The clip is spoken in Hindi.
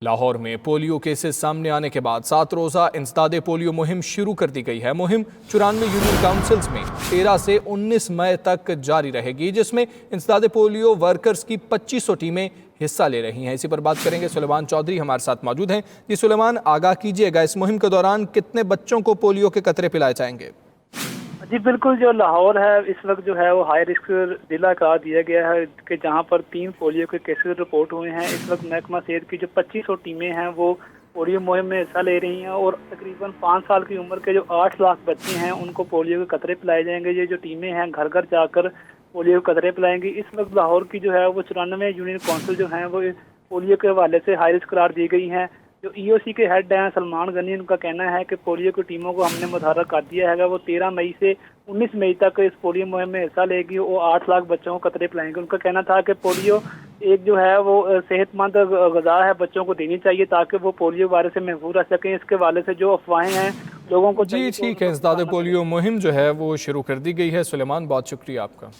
लाहौर में पोलियो केसेस सामने आने के बाद 7 रोज़ा इंसदादे पोलियो मुहिम शुरू कर दी गई है। मुहिम 94 यूनियन काउंसिल्स में 13 से 19 मई तक जारी रहेगी, जिसमें इंसदादे पोलियो वर्कर्स की 2500 टीमें हिस्सा ले रही हैं। इसी पर बात करेंगे। सुलेमान चौधरी हमारे साथ मौजूद हैं। जी सुलेमान, आगाह कीजिएगा, इस मुहिम के दौरान कितने बच्चों को पोलियो के कतरे पिलाए जाएंगे? जी बिल्कुल, जो लाहौर है इस वक्त जो है वो हाई रिस्क जिला करार दिया गया है कि जहां पर 3 पोलियो के केसेस रिपोर्ट हुए हैं। इस वक्त महकमा सेहत की जो 2500 टीमें हैं वो पोलियो मुहिम में हिस्सा ले रही हैं और तकरीबन 5 साल की उम्र के जो 8 लाख बच्चे हैं उनको पोलियो के कतरे पिलाए जाएंगे। ये जो टीमें हैं घर घर जाकर पोलियो के कतरे पिलाएंगी। इस वक्त लाहौर की जो है वो 94 यूनियन काउंसिल जो है वो पोलियो के हवाले से हाई रिस्क करार दी गई हैं। जो EOC के हेड हैं सलमान गनी, उनका कहना है कि पोलियो की टीमों को हमने मुतहर्रक कर दिया है। वो 13 मई से 19 मई तक इस पोलियो मुहिम में हिस्सा लेगी। वो 8 लाख बच्चों को कतरे पिलाएंगे। उनका कहना था कि पोलियो एक जो है वो सेहतमंद ग़िज़ा है, बच्चों को देनी चाहिए ताकि वो पोलियो वायरस से महफूज रह सकें। इसके हवाले से जो अफवाहें हैं लोगों को जी ठीक है, इंसदादे पोलियो मुहिम जो है वो शुरू कर दी गई है। सुलेमान, बहुत शुक्रिया आपका।